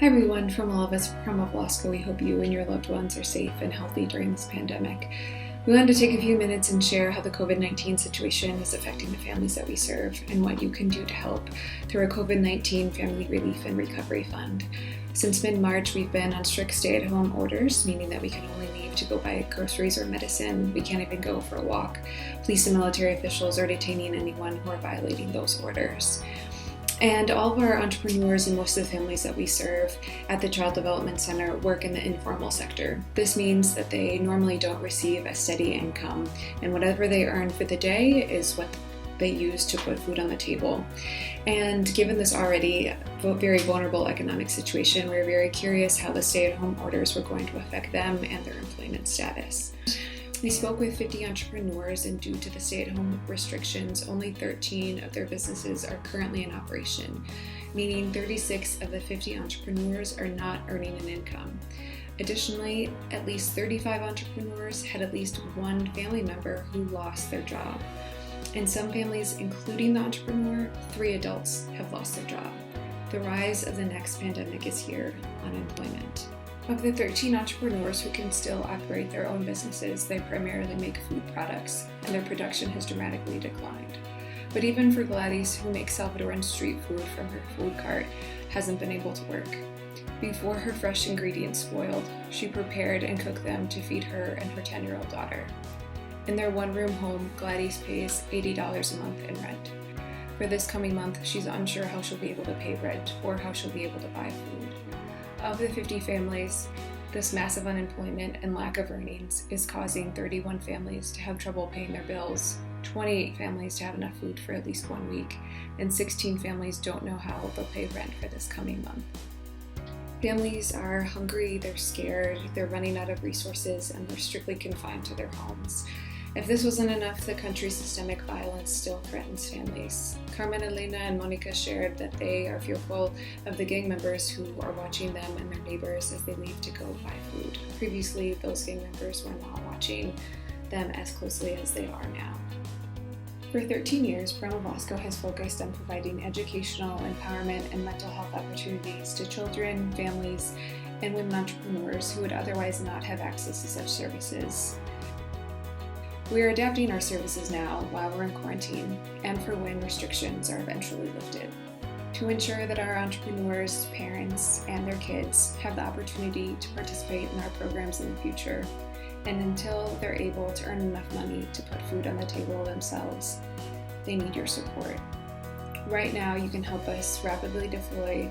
Hi everyone, from all of us from Alaska, we hope you and your loved ones are safe and healthy during this pandemic. We wanted to take a few minutes and share how the COVID-19 situation is affecting the families that we serve and what you can do to help through our COVID-19 Family Relief and Recovery Fund. Since mid-March, we've been on strict stay-at-home orders, meaning that we can only leave to go buy groceries or medicine. We can't even go for a walk. Police and military officials are detaining anyone who are violating those orders. And all of our entrepreneurs and most of the families that we serve at the Child Development Center work in the informal sector. This means that they normally don't receive a steady income, and whatever they earn for the day is what they use to put food on the table. And given this already very vulnerable economic situation, we're very curious how the stay-at-home orders were going to affect them and their employment status. We spoke with 50 entrepreneurs, and due to the stay-at-home restrictions, only 13 of their businesses are currently in operation, meaning 36 of the 50 entrepreneurs are not earning an income. Additionally, at least 35 entrepreneurs had at least one family member who lost their job. In some families, including the entrepreneur, 3 adults have lost their job. The rise of the next pandemic is here: unemployment. Of the 13 entrepreneurs who can still operate their own businesses, they primarily make food products, and their production has dramatically declined. But even for Gladys, who makes Salvadoran street food from her food cart, hasn't been able to work. Before her fresh ingredients spoiled, she prepared and cooked them to feed her and her 10-year-old daughter. In their one-room home, Gladys pays $80 a month in rent. For this coming month, she's unsure how she'll be able to pay rent or how she'll be able to buy food. Of the 50 families, this massive unemployment and lack of earnings is causing 31 families to have trouble paying their bills, 28 families to have enough food for at least 1 week, and 16 families don't know how they'll pay rent for this coming month. Families are hungry, they're scared, they're running out of resources, and they're strictly confined to their homes. If this wasn't enough, the country's systemic violence still threatens families. Carmen, Elena, and Monica shared that they are fearful of the gang members who are watching them and their neighbors as they leave to go buy food. Previously, those gang members were not watching them as closely as they are now. For 13 years, Prima Bosco has focused on providing educational, empowerment, and mental health opportunities to children, families, and women entrepreneurs who would otherwise not have access to such services. We are adapting our services now while we're in quarantine and for when restrictions are eventually lifted, to ensure that our entrepreneurs, parents, and their kids have the opportunity to participate in our programs in the future. And until they're able to earn enough money to put food on the table themselves, they need your support. Right now, you can help us rapidly deploy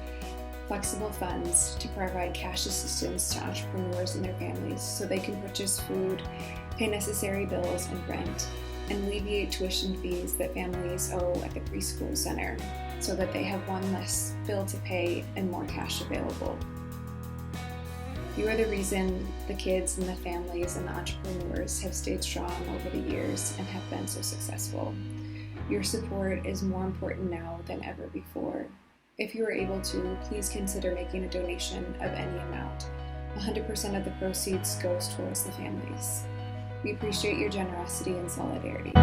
flexible funds to provide cash assistance to entrepreneurs and their families so they can purchase food, pay necessary bills and rent, and alleviate tuition fees that families owe at the preschool center so that they have one less bill to pay and more cash available. You are the reason the kids and the families and the entrepreneurs have stayed strong over the years and have been so successful. Your support is more important now than ever before. If you are able to, please consider making a donation of any amount. 100% of the proceeds goes towards the families. We appreciate your generosity and solidarity.